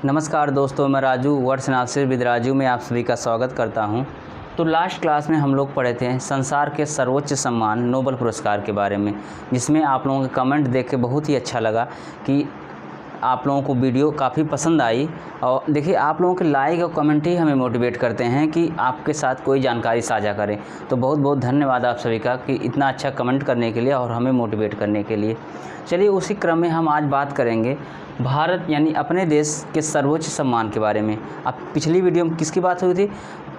नमस्कार दोस्तों, मैं राजू वर्ड्स नासिर विद राजू में आप सभी का स्वागत करता हूं। तो लास्ट क्लास में हम लोग पढ़े थे संसार के सर्वोच्च सम्मान नोबेल पुरस्कार के बारे में, जिसमें आप लोगों के कमेंट देख के बहुत ही अच्छा लगा कि आप लोगों को वीडियो काफ़ी पसंद आई। और देखिए, आप लोगों के लाइक और कमेंट ही हमें मोटिवेट करते हैं कि आपके साथ कोई जानकारी साझा करें। तो बहुत बहुत धन्यवाद आप सभी का कि इतना अच्छा कमेंट करने के लिए और हमें मोटिवेट करने के लिए। चलिए, उसी क्रम में हम आज बात करेंगे भारत यानी अपने देश के सर्वोच्च सम्मान के बारे में। अब पिछली वीडियो में किसकी बात हुई थी?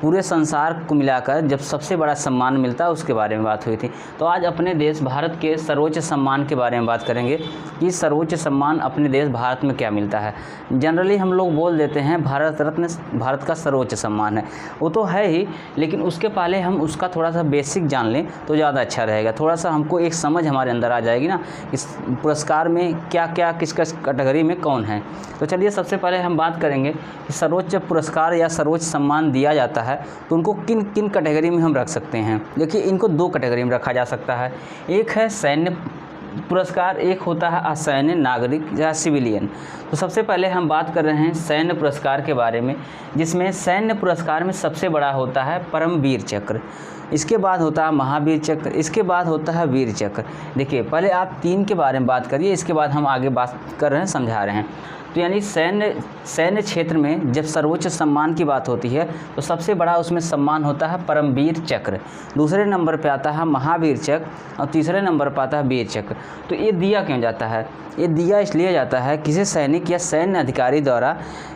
पूरे संसार को मिलाकर जब सबसे बड़ा सम्मान मिलता है उसके बारे में बात हुई थी। तो आज अपने देश भारत के सर्वोच्च सम्मान के बारे में बात करेंगे कि सर्वोच्च सम्मान अपने देश भारत में क्या मिलता है। जनरली हम लोग बोल देते हैं भारत रत्न भारत का सर्वोच्च सम्मान है, वो तो है ही, लेकिन उसके पहले हम उसका थोड़ा सा बेसिक जान लें तो ज़्यादा अच्छा रहेगा। थोड़ा सा हमको एक समझ हमारे अंदर आ जाएगी ना, इस पुरस्कार में क्या क्या किस किस कैटेगरी में कौन है। तो चलिए, सबसे पहले हम बात करेंगे कि सर्वोच्च पुरस्कार या सर्वोच्च सम्मान दिया जाता है तो उनको किन किन कैटेगरी में हम रख सकते हैं। देखिए, इनको दो कैटेगरी में रखा जा सकता है। एक है सैन्य पुरस्कार, एक होता है असैन्य नागरिक या सिविलियन। तो सबसे पहले हम बात कर रहे हैं सैन्य पुरस्कार के बारे में, जिसमें सैन्य पुरस्कार में सबसे बड़ा होता है परमवीर चक्र, इसके बाद होता है महावीर चक्र, इसके बाद होता है वीर चक्र। देखिए, पहले आप तीन के बारे में बात करिए, इसके बाद हम आगे बात कर रहे हैं, समझा रहे हैं। तो यानी सैन्य क्षेत्र में जब सर्वोच्च सम्मान की बात होती है तो सबसे बड़ा उसमें सम्मान होता है परमवीर चक्र, दूसरे नंबर पे आता है महावीर चक्र और तीसरे नंबर पर आता है वीर चक्र। तो ये दिया क्यों जाता है? ये दिया इसलिए जाता है किसी सैनिक या सैन्य अधिकारी द्वारा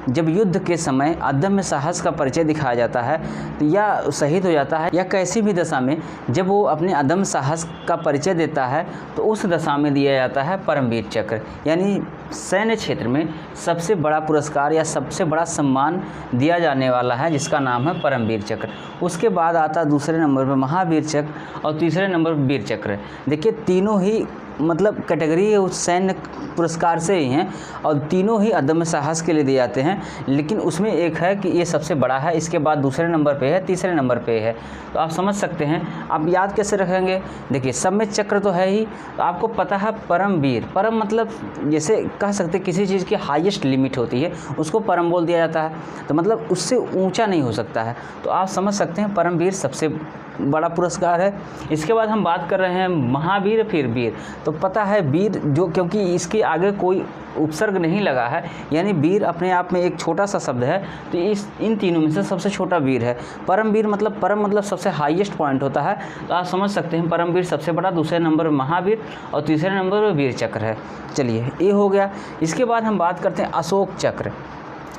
जब युद्ध के समय अदम्य साहस का परिचय दिखाया जाता है या शहीद हो जाता है, या कैसी भी दशा में जब वो अपने अदम्य साहस का परिचय देता है तो उस दशा में दिया जाता है परमवीर चक्र। यानी सैन्य क्षेत्र में सबसे बड़ा पुरस्कार या सबसे बड़ा सम्मान दिया जाने वाला है जिसका नाम है परमवीर चक्र। उसके बाद आता है दूसरे नंबर पर महावीर चक्र और तीसरे नंबर पर वीर चक्र। देखिए, तीनों ही मतलब कैटेगरी उस सैन्य पुरस्कार से ही हैं और तीनों ही अदम्य साहस के लिए दिए जाते हैं, लेकिन उसमें एक है कि ये सबसे बड़ा है, इसके बाद दूसरे नंबर पे है, तीसरे नंबर पे है। तो आप समझ सकते हैं। आप याद कैसे रखेंगे? देखिए, सब में चक्र तो है ही, तो आपको पता है परमवीर, परम मतलब जैसे कह सकते हैं किसी चीज़ की हाईएस्ट लिमिट होती है उसको परम बोल दिया जाता है, तो मतलब उससे ऊंचा नहीं हो सकता है। तो आप समझ सकते हैं परमवीर सबसे बड़ा पुरस्कार है। इसके बाद हम बात कर रहे हैं महावीर, फिर वीर। तो पता है वीर जो, क्योंकि इसके आगे कोई उपसर्ग नहीं लगा है, यानी वीर अपने आप में एक छोटा सा शब्द है, तो इन तीनों में से सबसे छोटा वीर है। परमवीर मतलब परम मतलब सबसे हाईएस्ट पॉइंट होता है। तो आप समझ सकते हैं परमवीर सबसे बड़ा, दूसरे नंबर पर महावीर और तीसरे नंबर पर वीर चक्र है। चलिए, ये हो गया। इसके बाद हम बात करते हैं अशोक चक्र।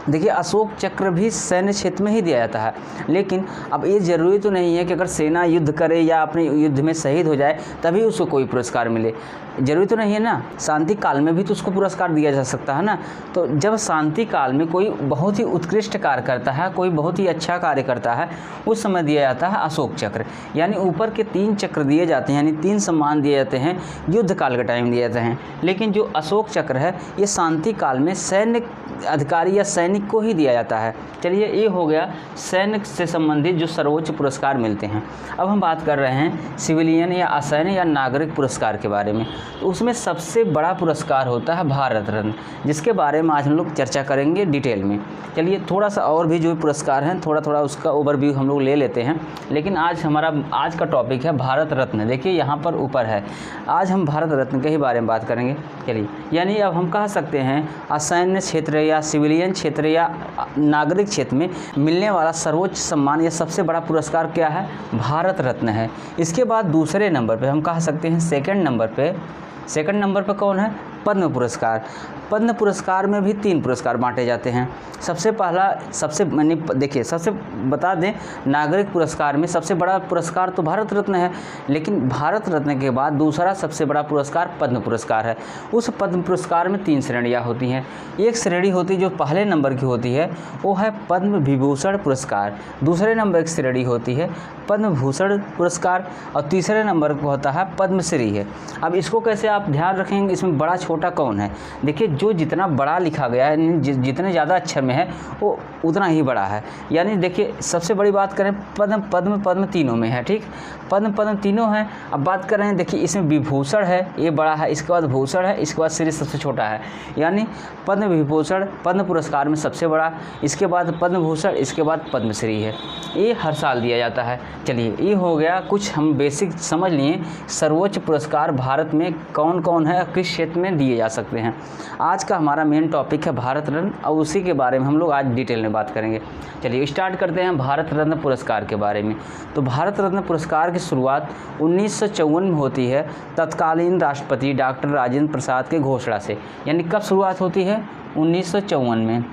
देखिए, अशोक चक्र भी सैन्य क्षेत्र में ही दिया जाता है, लेकिन अब ये ज़रूरी तो नहीं है कि अगर सेना युद्ध करे या अपने युद्ध में शहीद हो जाए तभी उसको कोई पुरस्कार मिले। ज़रूरी तो नहीं है ना, शांति काल में भी तो उसको पुरस्कार दिया जा सकता है ना। तो जब शांति काल में कोई बहुत ही उत्कृष्ट कार्य करता है, कोई बहुत ही अच्छा कार्य करता है, उस समय दिया जाता है अशोक चक्र। यानी ऊपर के 3 चक्र दिए जाते हैं, यानी 3 सम्मान दिए जाते हैं युद्ध काल के टाइम दिए जाते हैं, लेकिन जो अशोक चक्र है ये शांति काल में सैन्य अधिकारी या सैनिक को ही दिया जाता है। चलिए, ये हो गया सैन्य से संबंधित जो सर्वोच्च पुरस्कार मिलते हैं। अब हम बात कर रहे हैं सिविलियन या असैन्य या नागरिक पुरस्कार के बारे में। तो उसमें सबसे बड़ा पुरस्कार होता है भारत रत्न, जिसके बारे में आज हम लोग चर्चा करेंगे डिटेल में। चलिए, थोड़ा सा और भी जो पुरस्कार हैं थोड़ा थोड़ा उसका ओवरव्यू हम लोग ले लेते हैं, लेकिन आज का टॉपिक है भारत रत्न। देखिए, यहाँ पर ऊपर है, आज हम भारत रत्न के ही बारे में बात करेंगे। चलिए, यानी अब हम कह सकते हैं असैन्य क्षेत्र या सिविलियन क्षेत्र या नागरिक क्षेत्र में मिलने वाला सर्वोच्च सम्मान या सबसे बड़ा पुरस्कार क्या है? भारत रत्न है। इसके बाद दूसरे नंबर पे हम कह सकते हैं सेकंड नंबर पे कौन है? पद्म पुरस्कार। पद्म पुरस्कार में भी 3 पुरस्कार बांटे जाते हैं। सबसे बता दें, नागरिक पुरस्कार में सबसे बड़ा पुरस्कार तो भारत रत्न है, लेकिन भारत रत्न के बाद दूसरा सबसे बड़ा पुरस्कार पद्म पुरस्कार है। उस पद्म पुरस्कार में 3 श्रेणियाँ होती हैं। एक श्रेणी होती है जो पहले नंबर की होती है, वो है पद्म विभूषण पुरस्कार। दूसरे नंबर की श्रेणी होती है पद्म भूषण पुरस्कार और तीसरे नंबर पर होता है पद्मश्री है। अब इसको कैसे आप ध्यान रखेंगे, इसमें बड़ा छोटा कौन है? देखिए, जो जितना बड़ा लिखा गया है, जितने ज़्यादा अक्षर में है वो उतना ही बड़ा है। यानी देखिए, सबसे बड़ी बात करें पद्म तीनों में है, ठीक, पद्म तीनों हैं। अब बात कर रहे हैं, देखिए इसमें विभूषण है, ये बड़ा है, इसके बाद भूषण है, इसके बाद श्री सबसे छोटा है। यानी पद्म विभूषण पद्म पुरस्कार में सबसे बड़ा, इसके बाद पद्म भूषण, इसके बाद पद्मश्री है। ये हर साल दिया जाता है। चलिए, ये हो गया कुछ हम बेसिक समझ लिए सर्वोच्च पुरस्कार भारत में कौन कौन है, किस क्षेत्र में दिए जा सकते हैं। आज का हमारा मेन टॉपिक है भारत रत्न, और उसी के बारे में हम लोग आज डिटेल में बात करेंगे। चलिए स्टार्ट करते हैं भारत रत्न पुरस्कार के बारे में। तो भारत रत्न पुरस्कार की शुरुआत 1954 में होती है तत्कालीन राष्ट्रपति डॉक्टर राजेंद्र प्रसाद के घोषणा से। यानी कब शुरुआत होती है? 1954 में।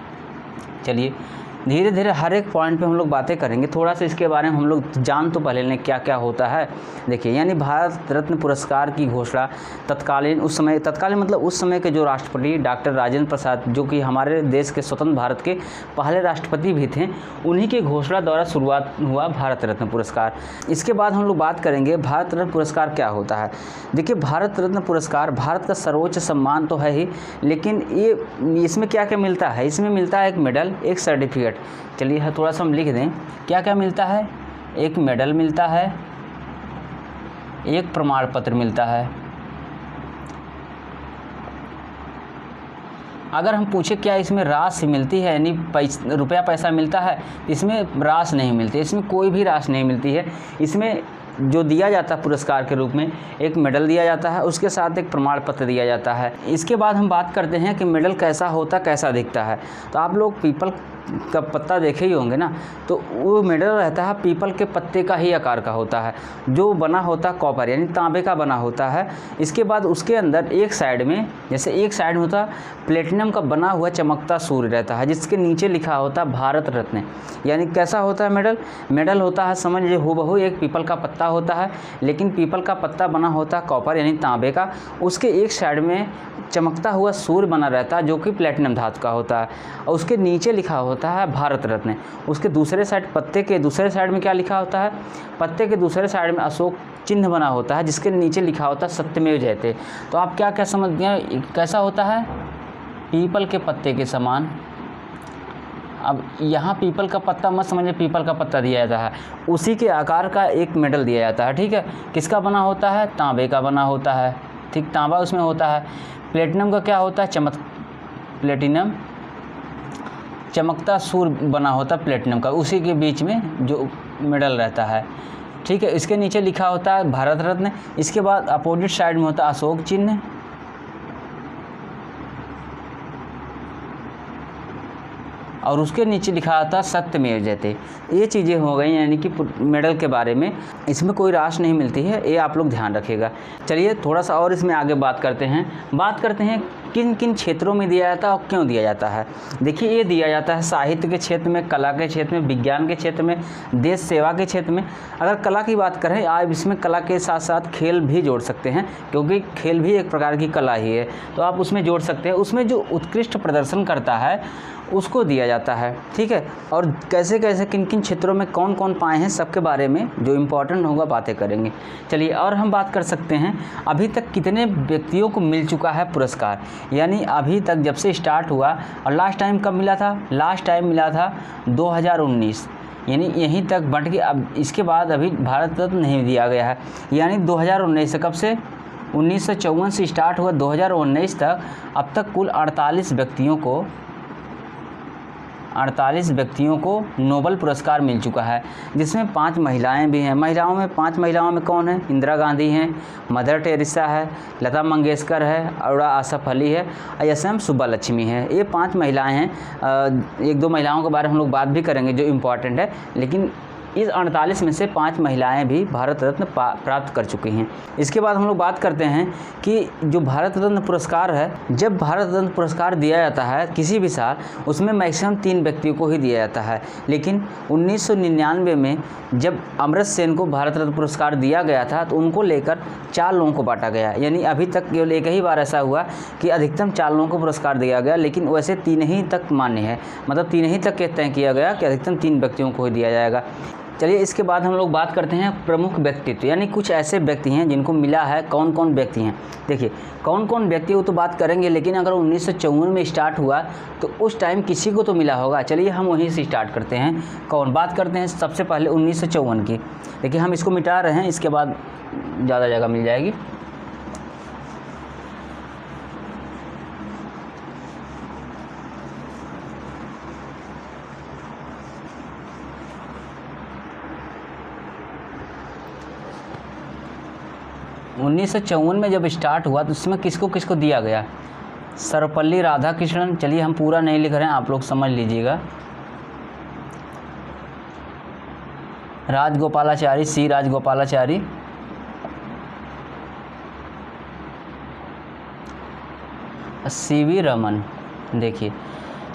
चलिए धीरे धीरे हर एक पॉइंट पे हम लोग बातें करेंगे, थोड़ा सा इसके बारे में हम लोग जान तो पहले लें क्या क्या होता है। देखिए, यानी भारत रत्न पुरस्कार की घोषणा तत्कालीन मतलब उस समय के जो राष्ट्रपति डॉक्टर राजेंद्र प्रसाद, जो कि हमारे देश के स्वतंत्र भारत के पहले राष्ट्रपति भी थे, उन्हीं के घोषणा द्वारा शुरुआत हुआ भारत रत्न पुरस्कार। इसके बाद हम लोग बात करेंगे भारत रत्न पुरस्कार क्या होता है। देखिए, भारत रत्न पुरस्कार भारत का सर्वोच्च सम्मान तो है ही, लेकिन इसमें क्या क्या मिलता है? इसमें मिलता है एक मेडल, एक सर्टिफिकेट। चलिए थोड़ा सा हम लिख दें क्या क्या मिलता है। एक मेडल मिलता है, एक प्रमाण पत्र मिलता है। अगर हम पूछे क्या इसमें राशि मिलती है, यानी रुपया पैसा मिलता है, इसमें राशि नहीं मिलती, इसमें कोई भी राशि नहीं मिलती है। इसमें जो दिया जाता है पुरस्कार के रूप में एक मेडल दिया जाता है, उसके साथ एक प्रमाण पत्र दिया जाता है। इसके बाद हम बात करते हैं कि मेडल कैसा होता, कैसा दिखता है। तो आप लोग पीपल का पत्ता देखे ही होंगे ना, तो वो मेडल रहता है पीपल के पत्ते का ही आकार का होता है, जो बना होता है कॉपर यानी तांबे का बना होता है। इसके बाद उसके अंदर एक साइड में, जैसे एक साइड में होता प्लेटिनम का बना हुआ चमकता सूर्य रहता है, जिसके नीचे लिखा होता है भारत रत्न। यानी कैसा होता है मेडल होता है, समझ लीजिए हूबहू एक पीपल का पत्ता होता है, लेकिन पीपल का पत्ता बना होता है कॉपर यानी तांबे का, उसके एक साइड में चमकता हुआ सूर्य बना रहता है जो कि प्लेटिनम धातु का होता है, और उसके नीचे लिखा होता है भारत रत्न। उसके दूसरे साइड, पत्ते के दूसरे साइड में क्या लिखा होता है? पत्ते के दूसरे साइड में अशोक चिन्ह बना होता है, जिसके नीचे लिखा होता है सत्यमेव जयते। तो आप क्या क्या समझ गए, कैसा होता है? पीपल के पत्ते के समान। अब यहाँ पीपल का पत्ता मत समझिए, पीपल का पत्ता दिया जाता है, उसी के आकार का एक मेडल दिया जाता है, ठीक है। किसका बना होता है? तांबे का बना होता है, ठीक, तांबा उसमें होता है। प्लेटिनम का क्या होता है? प्लेटिनम चमकता सूर्य बना होता है प्लेटिनम का, उसी के बीच में जो मेडल रहता है, ठीक है। इसके नीचे लिखा होता है भारत रत्न। इसके बाद अपोजिट साइड में होता है अशोक चिन्ह, और उसके नीचे लिखा था सत्यमेव जयते। ये चीज़ें हो गई यानी कि मेडल के बारे में। इसमें कोई राशि नहीं मिलती है, ये आप लोग ध्यान रखिएगा। चलिए थोड़ा सा और इसमें आगे बात करते हैं किन किन क्षेत्रों में दिया जाता है और क्यों दिया जाता है। देखिए, ये दिया जाता है साहित्य के क्षेत्र में, कला के क्षेत्र में, विज्ञान के क्षेत्र में, देश सेवा के क्षेत्र में। अगर कला की बात करें, आप इसमें कला के साथ साथ खेल भी जोड़ सकते हैं, क्योंकि खेल भी एक प्रकार की कला ही है, तो आप उसमें जोड़ सकते हैं। उसमें जो उत्कृष्ट प्रदर्शन करता है उसको दिया जाता है, ठीक है। और कैसे कैसे किन किन क्षेत्रों में कौन कौन पाए हैं, सबके बारे में जो इम्पोर्टेंट होगा बातें करेंगे। चलिए, और हम बात कर सकते हैं अभी तक कितने व्यक्तियों को मिल चुका है पुरस्कार, यानी अभी तक जब से स्टार्ट हुआ, और लास्ट टाइम कब मिला था? लास्ट टाइम मिला था 2019, यानी यहीं तक बंट के। अब इसके बाद अभी भारत रत्न नहीं दिया गया है, यानी 2019 से, कब से? 1954 से स्टार्ट हुआ 2019 तक, अब तक कुल 48 व्यक्तियों को नोबेल पुरस्कार मिल चुका है, जिसमें 5 महिलाएं भी हैं। पाँच महिलाओं में कौन है? इंदिरा गांधी हैं, मदर टेरेसा है, लता मंगेशकर है, अरुणा आसफ अली है, एस.एम. सुब्बालक्ष्मी है। ये 5 महिलाएं हैं। एक दो महिलाओं के बारे में हम लोग बात भी करेंगे जो इम्पॉर्टेंट है, लेकिन इस 48 में से 5 महिलाएं भी भारत रत्न प्राप्त कर चुकी हैं। इसके बाद हम लोग बात करते हैं कि जो भारत रत्न पुरस्कार है, जब भारत रत्न पुरस्कार दिया जाता है किसी भी साल, उसमें मैक्सिमम 3 व्यक्तियों को ही दिया जाता है। लेकिन 1999 में जब अमृत सेन को भारत रत्न पुरस्कार दिया गया था, तो उनको लेकर 4 लोगों को बांटा गया। यानी अभी तक केवल एक ही बार ऐसा हुआ कि अधिकतम 4 लोगों को पुरस्कार दिया गया, लेकिन वैसे 3 ही तक मान्य है, मतलब 3 ही तक तय किया गया कि अधिकतम 3 व्यक्तियों को ही दिया जाएगा। चलिए इसके बाद हम लोग बात करते हैं प्रमुख व्यक्तित्व, यानी कुछ ऐसे व्यक्ति हैं जिनको मिला है। कौन कौन व्यक्ति हैं, देखिए कौन कौन व्यक्ति वो तो बात करेंगे, लेकिन अगर 1954 में स्टार्ट हुआ तो उस टाइम किसी को तो मिला होगा। चलिए हम वहीं से स्टार्ट करते हैं। कौन बात करते हैं सबसे पहले 1954 की। देखिए हम इसको मिटा रहे हैं, इसके बाद ज़्यादा जगह मिल जाएगी। उन्नीस में जब स्टार्ट हुआ तो उसमें किसको किसको दिया गया, सर्वपल्ली राधाकृष्णन। चलिए हम पूरा नहीं लिख रहे हैं, आप लोग समझ लीजिएगा। राजगोपालाचारी, सी राजगोपालाचारी, सीवी रमन। देखिए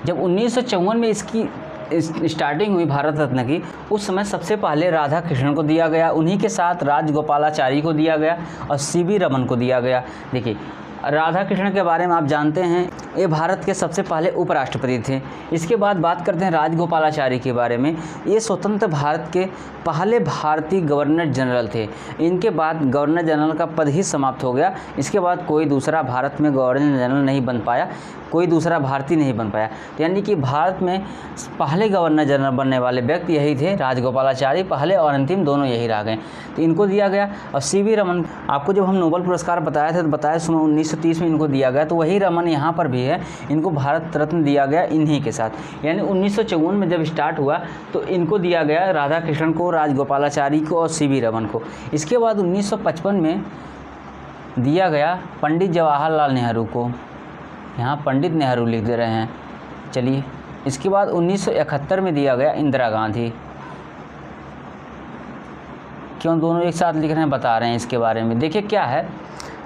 जब 1954 में इसकी स्टार्टिंग हुई भारत रत्न की, उस समय सबसे पहले राधा कृष्णन को दिया गया, उन्हीं के साथ राजगोपालाचारी को दिया गया और सीवी रमन को दिया गया। देखिए राधा कृष्णन के बारे में आप जानते हैं, ये भारत के सबसे पहले उपराष्ट्रपति थे। इसके बाद बात करते हैं राजगोपालाचारी के बारे में। ये स्वतंत्र भारत के पहले भारतीय गवर्नर जनरल थे। इनके बाद गवर्नर जनरल का पद ही समाप्त हो गया। इसके बाद कोई दूसरा भारत में गवर्नर जनरल नहीं बन पाया, कोई दूसरा भारतीय नहीं बन पाया। तो यानी कि भारत में पहले गवर्नर जनरल बनने वाले व्यक्ति यही थे, राजगोपालाचारी। पहले और अंतिम दोनों यही रह गए, तो इनको दिया गया। और सीवी रमन, आपको जब हम नोबेल पुरस्कार बताए थे तो बताया उसमें 1930 में इनको दिया गया, तो वही रमन यहाँ पर भी है, इनको भारत रत्न दिया गया इन्हीं के साथ। यानी 1954 में जब स्टार्ट हुआ तो इनको दिया गया, राधा कृष्णन को, राजगोपालाचारी को और सीवी रमन को। इसके बाद 1955 में दिया गया पंडित जवाहरलाल नेहरू को, यहाँ पंडित नेहरू लिख दे रहे हैं। चलिए इसके बाद 1971 में दिया गया इंदिरा गांधी। क्यों दोनों एक साथ लिख रहे हैं, बता रहे हैं इसके बारे में। देखिए क्या है,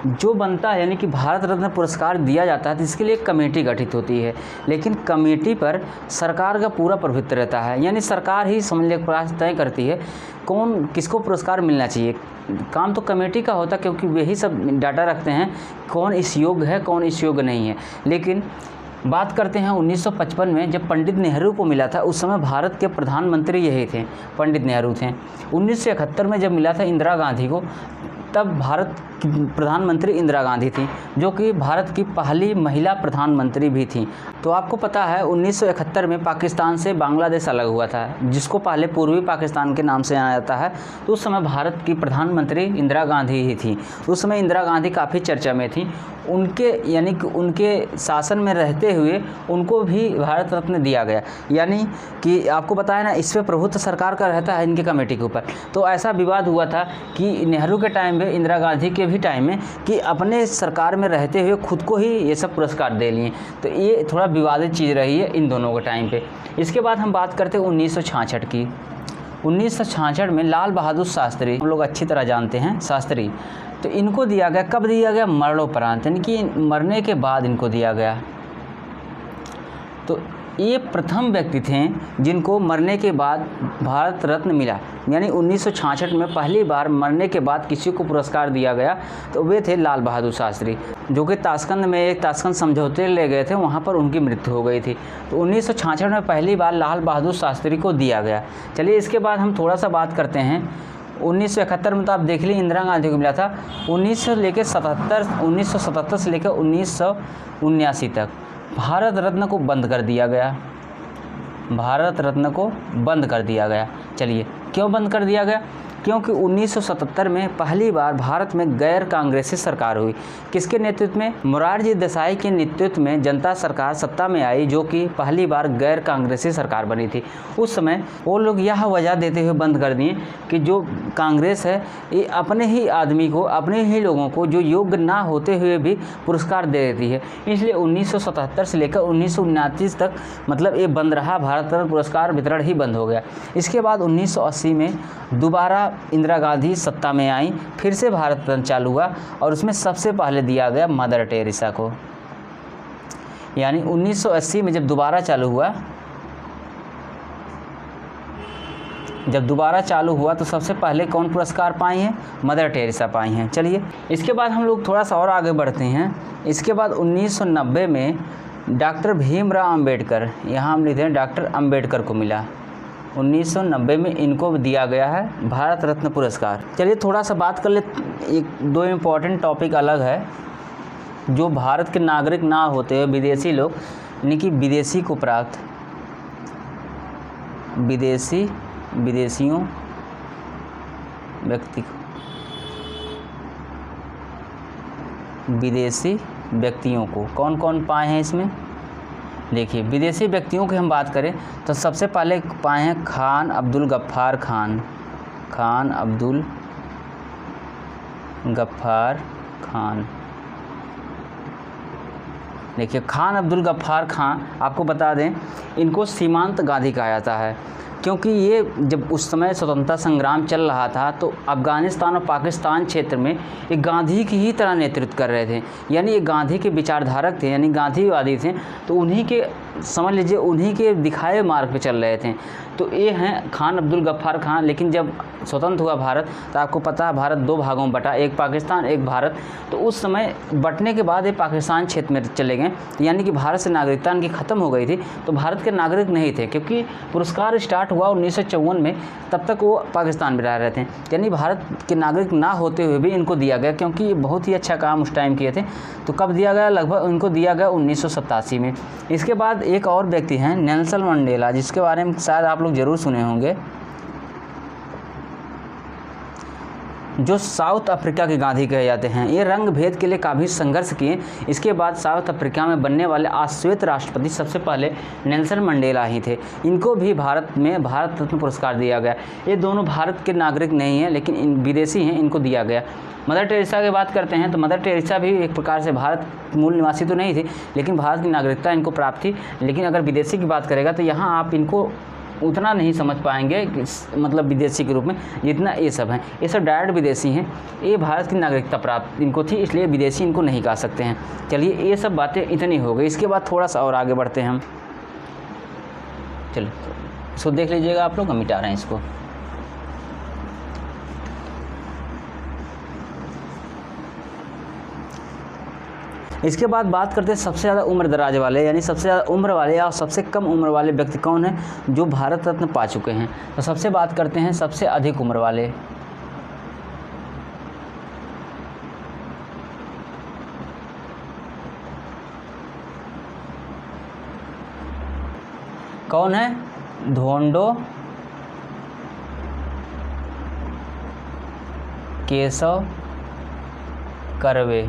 जो बनता है यानी कि भारत रत्न पुरस्कार दिया जाता है तो इसके लिए एक कमेटी गठित होती है, लेकिन कमेटी पर सरकार का पूरा प्रभुत्व रहता है। यानी सरकार ही समझ ले तय करती है कौन किसको पुरस्कार मिलना चाहिए। काम तो कमेटी का होता है, क्योंकि वही सब डाटा रखते हैं कौन इस योग्य है कौन इस योग्य नहीं है। लेकिन बात करते हैं 1955 में जब पंडित नेहरू को मिला था, उस समय भारत के प्रधानमंत्री यही थे, पंडित नेहरू थे। 1971 में जब मिला था इंदिरा गांधी को, तब भारत की प्रधानमंत्री इंदिरा गांधी थी, जो कि भारत की पहली महिला प्रधानमंत्री भी थी। तो आपको पता है 1971 में पाकिस्तान से बांग्लादेश अलग हुआ था, जिसको पहले पूर्वी पाकिस्तान के नाम से जाना जाता है। तो उस समय भारत की प्रधानमंत्री इंदिरा गांधी ही थी। उस समय इंदिरा गांधी काफ़ी चर्चा में थी। उनके यानी कि उनके शासन में रहते हुए उनको भी भारत रत्न दिया गया। यानी कि आपको बताया ना, इस पर प्रभुत्व सरकार का रहता है इनके कमेटी के ऊपर। तो ऐसा विवाद हुआ था कि नेहरू के टाइम में, इंदिरा गांधी के भी टाइम में, कि अपने सरकार में रहते हुए खुद को ही ये सब पुरस्कार दे लिए। तो ये थोड़ा विवादित चीज़ रही है इन दोनों के टाइम पे। इसके बाद हम बात करते हैं 1966 की। 1966 में लाल बहादुर शास्त्री, हम लोग अच्छी तरह जानते हैं शास्त्री, तो इनको दिया गया, कब दिया गया, मरणोपरांत, यानी कि मरने के बाद इनको दिया गया। तो ये प्रथम व्यक्ति थे जिनको मरने के बाद भारत रत्न मिला। यानी 1966 में पहली बार मरने के बाद किसी को पुरस्कार दिया गया, तो वे थे लाल बहादुर शास्त्री, जो कि ताशकंद में एक ताशकंद समझौते ले गए थे, वहाँ पर उनकी मृत्यु हो गई थी। तो 1966 में पहली बार लाल बहादुर शास्त्री को दिया गया। चलिए इसके बाद हम थोड़ा सा बात करते हैं 1971 में। तो आप देख लीजिए इंदिरा गांधी को मिला था। 1977 से लेकर 1979 तक भारत रत्न को बंद कर दिया गया। भारत रत्न को बंद कर दिया गया। चलिए क्यों बंद कर दिया गया? क्योंकि 1977 में पहली बार भारत में गैर कांग्रेसी सरकार हुई। किसके नेतृत्व में? मोरारजी देसाई के नेतृत्व में जनता सरकार सत्ता में आई, जो कि पहली बार गैर कांग्रेसी सरकार बनी थी। उस समय वो लोग यह वजह देते हुए बंद कर दिए कि जो कांग्रेस है ये अपने ही आदमी को, अपने ही लोगों को जो योग्य ना होते हुए भी पुरस्कार दे देती है। इसलिए 1977 से लेकर 1979 तक मतलब ये बंद रहा, भारत रत्न पुरस्कार वितरण ही बंद हो गया। इसके बाद 1980 में दोबारा इंदिरा गांधी सत्ता में आई, फिर से भारत रत्न चालू हुआ और उसमें सबसे पहले दिया गया मदर टेरेसा को। यानी 1980 में जब दोबारा चालू हुआ, तो सबसे पहले कौन पुरस्कार पाई हैं? मदर टेरेसा पाई हैं। चलिए इसके बाद हम लोग थोड़ा सा और आगे बढ़ते हैं। इसके बाद 1990 में डॉक्टर भीमराव अंबेडकर, यहाँ हम लिखते हैं डॉक्टर अंबेडकर को मिला। 1990 में इनको दिया गया है भारत रत्न पुरस्कार। चलिए थोड़ा सा बात कर ले, एक दो इम्पॉर्टेंट टॉपिक अलग है जो भारत के नागरिक ना होते हुए विदेशी लोग, यानी कि विदेशियों विदेशी व्यक्तियों को कौन कौन पाए हैं इसमें। देखिए विदेशी व्यक्तियों की हम बात करें तो सबसे पहले पाए हैं खान अब्दुल गफ्फार खान। देखिए खान अब्दुल गफ्फार खान, आपको बता दें इनको सीमांत गांधी कहा जाता है, क्योंकि ये जब उस समय स्वतंत्रता संग्राम चल रहा था तो अफ़गानिस्तान और पाकिस्तान क्षेत्र में एक गांधी की ही तरह नेतृत्व कर रहे थे, यानी ये गांधी के विचारधारक थे, यानी गांधीवादी थे। तो उन्हीं के, समझ लीजिए उन्हीं के दिखाए मार्ग पे चल रहे थे। तो ये हैं खान अब्दुल गफ्फार खान। लेकिन जब स्वतंत्र हुआ भारत तो आपको पता है भारत दो भागों में बटा, एक पाकिस्तान एक भारत। तो उस समय बटने के बाद ये पाकिस्तान क्षेत्र में चले गए, यानी कि भारत से नागरिकता इनकी ख़त्म हो गई थी। तो भारत के नागरिक नहीं थे, क्योंकि पुरस्कार स्टार्ट हुआ 1954 में, तब तक वो पाकिस्तान में रह रहे थे। यानी भारत के नागरिक ना होते हुए भी इनको दिया गया, क्योंकि ये बहुत ही अच्छा काम उस टाइम किए थे। तो कब दिया गया? लगभग इनको दिया गया 1987 में। इसके बाद एक और व्यक्ति हैं नेल्सन मंडेला, जिसके बारे में शायद आप लोग ज़रूर सुने होंगे, जो साउथ अफ्रीका के गांधी कहे जाते हैं। ये रंग भेद के लिए काफ़ी संघर्ष किए। इसके बाद साउथ अफ्रीका में बनने वाले आश्वेत राष्ट्रपति सबसे पहले नेल्सन मंडेला ही थे। इनको भी भारत में भारत रत्न पुरस्कार दिया गया। ये दोनों भारत के नागरिक नहीं हैं, लेकिन विदेशी हैं, इनको दिया गया। मदर टेरेसा की बात करते हैं तो मदर टेरेसा भी एक प्रकार से भारत मूल निवासी तो नहीं थी, लेकिन भारत की नागरिकता इनको प्राप्त थी। लेकिन अगर विदेशी की बात करेगा तो यहाँ आप इनको उतना नहीं समझ पाएंगे, मतलब विदेशी के रूप में, जितना ये सब हैं। ये सब डायरेक्ट विदेशी हैं। ये भारत की नागरिकता प्राप्त इनको थी, इसलिए विदेशी इनको नहीं कह सकते हैं। चलिए ये सब बातें इतनी हो गई। इसके बाद थोड़ा सा और आगे बढ़ते हैं हम। चलो इसको देख लीजिएगा आप लोग, हम मिटा रहे हैं इसको। इसके बाद बात करते हैं सबसे ज़्यादा उम्र दराज वाले, यानी सबसे ज़्यादा उम्र वाले या सबसे कम उम्र वाले व्यक्ति कौन हैं जो भारत रत्न पा चुके हैं। तो सबसे बात करते हैं सबसे अधिक उम्र वाले। कौन है? धोंडो केशव कर्वे,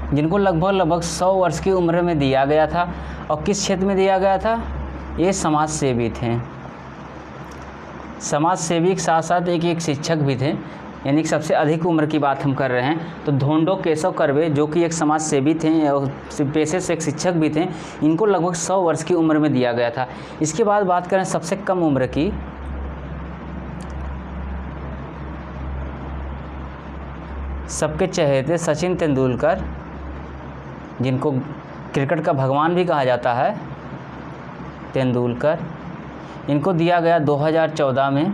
जिनको लगभग 100 वर्ष की उम्र में दिया गया था। और किस क्षेत्र में दिया गया था? ये समाज सेवी थे। समाज सेवी के साथ साथ एक शिक्षक भी थे, यानी कि सबसे अधिक उम्र की बात हम कर रहे हैं। तो धोंडो केशव कर्वे जो कि एक समाज सेवी थे और पेशे से एक शिक्षक भी थे, इनको लगभग 100 वर्ष की उम्र में दिया गया था। इसके बाद बात करें सबसे कम उम्र की, सबके चहेते सचिन तेंदुलकर, जिनको क्रिकेट का भगवान भी कहा जाता है, तेंदुलकर, इनको दिया गया 2014 में।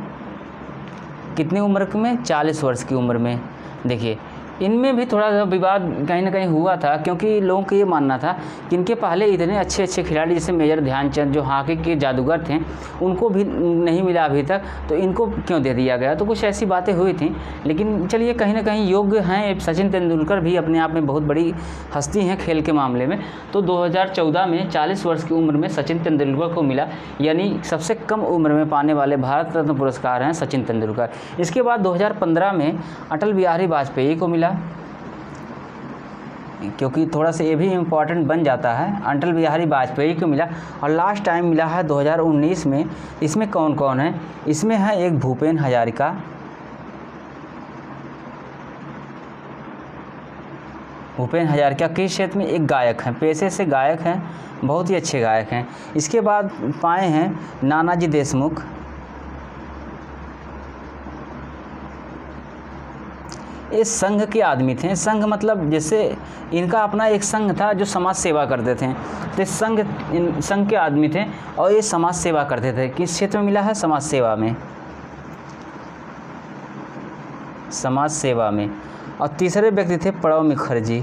कितनी उम्र में? 40 वर्ष की उम्र में। देखिए इनमें भी थोड़ा सा विवाद कहीं ना कहीं हुआ था, क्योंकि लोगों का ये मानना था कि इनके पहले इतने अच्छे अच्छे खिलाड़ी जैसे मेजर ध्यानचंद जो हॉकी के जादूगर थे, उनको भी नहीं मिला अभी तक, तो इनको क्यों दे दिया गया। तो कुछ ऐसी बातें हुई थी। लेकिन चलिए कहीं ना कहीं योग्य हैं। सचिन तेंदुलकर भी अपने आप में बहुत बड़ी हस्ती हैं खेल के मामले में। तो 2014 में 40 वर्ष की उम्र में सचिन तेंदुलकर को मिला, यानी सबसे कम उम्र में पाने वाले भारत रत्न पुरस्कार हैं सचिन तेंदुलकर। इसके बाद 2015 में अटल बिहारी वाजपेयी को मिला, क्योंकि थोड़ा सा ये भी इम्पॉर्टेंट बन जाता है। अटल बिहारी वाजपेयी को मिला। और लास्ट टाइम मिला है 2019 में। इसमें कौन कौन है? इसमें है एक भूपेन हजारिका, भूपेन हजारिका किस क्षेत्र में? एक गायक हैं, पेशे से गायक हैं, बहुत ही अच्छे गायक हैं। इसके बाद पाए हैं नानाजी देशमुख, ये संघ के आदमी थे। संघ मतलब जैसे इनका अपना एक संघ था जो समाज सेवा करते थे। तो संघ के आदमी थे और ये समाज सेवा करते थे। किस क्षेत्र में मिला है? समाज सेवा में, समाज सेवा में। और तीसरे व्यक्ति थे प्रणब मुखर्जी।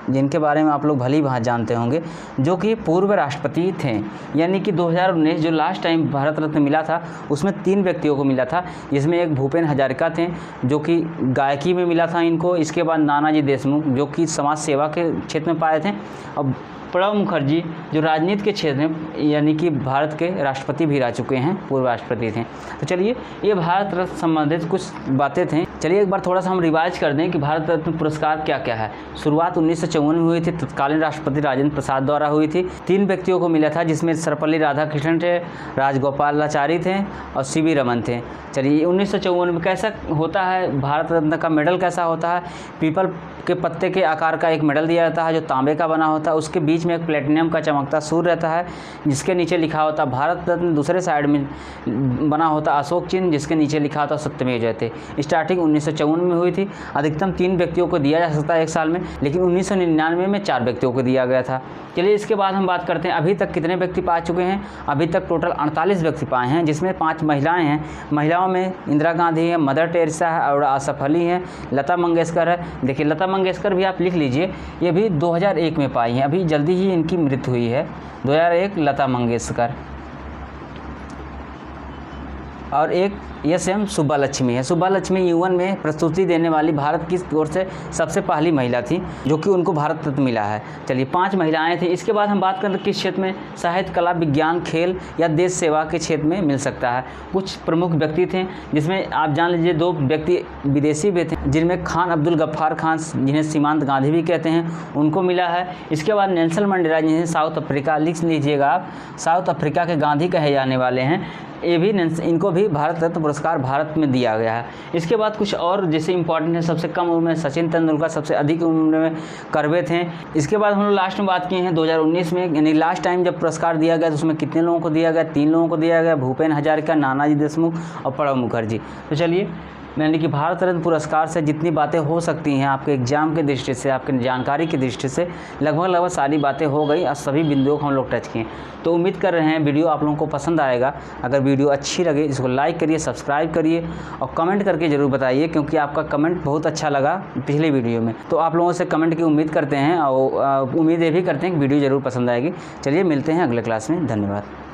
जिनके बारे में आप लोग भली भांति जानते होंगे, जो कि पूर्व राष्ट्रपति थे। यानी कि 2019 जो लास्ट टाइम भारत रत्न मिला था उसमें 3 व्यक्तियों को मिला था, जिसमें एक भूपेन हजारिका थे जो कि गायकी में मिला था इनको। इसके बाद नानाजी देशमुख जो कि समाज सेवा के क्षेत्र में पाए थे, और प्रणब मुखर्जी जो राजनीति के क्षेत्र में यानी कि भारत के राष्ट्रपति भी रह चुके हैं, पूर्व राष्ट्रपति थे। तो चलिए ये भारत रत्न संबंधित कुछ बातें थी। चलिए एक बार थोड़ा सा हम रिवाइज कर दें कि भारत रत्न पुरस्कार क्या क्या है। शुरुआत 1954 में हुई थी, तत्कालीन राष्ट्रपति राजेंद्र प्रसाद द्वारा हुई थी। 3 व्यक्तियों को मिला था, जिसमें सर्वपल्ली राधाकृष्णन थे, राजगोपालाचारी थे और सीवी रमन थे। चलिए 1954 में कैसा होता है भारत रत्न का मेडल कैसा होता है, पीपल के पत्ते के आकार का एक मेडल दिया जाता है जो तांबे का बना होता है। उसके बीच में एक प्लेटिनम का चमकता सूर्य रहता है जिसके नीचे लिखा होता है भारत रत्न। दूसरे साइड में बना होता अशोक चिन्ह जिसके नीचे लिखा होता सत्यमेव जयते। स्टार्टिंग 1954 में हुई थी। अधिकतम 3 व्यक्तियों को दिया जा सकता है एक साल में, लेकिन 1999 में 4 व्यक्तियों को दिया गया था। चलिए इसके बाद हम बात करते हैं अभी तक कितने व्यक्ति पा चुके हैं। अभी तक टोटल 48 व्यक्ति पाए हैं, जिसमें 5 महिलाएं हैं। महिलाओं में इंदिरा गांधी है, मदर टेरेसा है और आसफ अली है, लता मंगेशकर है। देखिए लता मंगेशकर भी आप लिख लीजिए, ये भी 2001 में पाई हैं, अभी जल्दी ही इनकी मृत्यु हुई है। 2001 लता मंगेशकर। और एक एस.एम. सुब्बालक्ष्मी है। सुब्बालक्ष्मी यूएन में प्रस्तुति देने वाली भारत की ओर से सबसे पहली महिला थी जो कि उनको भारत रत्न मिला है। चलिए 5 महिलाएं थी। इसके बाद हम बात करें किस क्षेत्र में, साहित्य, कला, विज्ञान, खेल या देश सेवा के क्षेत्र में मिल सकता है। कुछ प्रमुख व्यक्ति थे जिसमें आप जान लीजिए 2 व्यक्ति विदेशी भी थे, जिनमें खान अब्दुल गफ्फार खान जिन्हें सीमांत गांधी भी कहते हैं, उनको मिला है। इसके बाद नेल्सन मंडेला जिन्हें साउथ अफ्रीका, लिख लीजिएगा आप, साउथ अफ्रीका के गांधी कहे जाने वाले हैं, ये भी इनको भी भारत रत्न पुरस्कार भारत में दिया गया है। इसके बाद कुछ और जैसे इंपॉर्टेंट है, सबसे कम उम्र में सचिन तेंदुलकर, सबसे अधिक उम्र में करवे थे। इसके बाद हम लोग लास्ट में बात किए हैं 2019 में, यानी लास्ट टाइम जब पुरस्कार दिया गया तो उसमें कितने लोगों को दिया गया, 3 लोगों को दिया गया, भूपेन हजारिका, नानाजी देशमुख और प्रणब मुखर्जी। तो चलिए यानी कि भारत रत्न पुरस्कार से जितनी बातें हो सकती हैं आपके एग्जाम के दृष्टि से, आपके जानकारी की दृष्टि से लगभग सारी बातें हो गई और सभी बिंदुओं को हम लोग टच किए। तो उम्मीद कर रहे हैं वीडियो आप लोगों को पसंद आएगा। अगर वीडियो अच्छी लगे इसको लाइक करिए, सब्सक्राइब करिए और कमेंट करके ज़रूर बताइए, क्योंकि आपका कमेंट बहुत अच्छा लगा पिछले वीडियो में। तो आप लोगों से कमेंट की उम्मीद करते हैं और उम्मीद ये भी करते हैं कि वीडियो ज़रूर पसंद आएगी। चलिए मिलते हैं अगले क्लास में। धन्यवाद।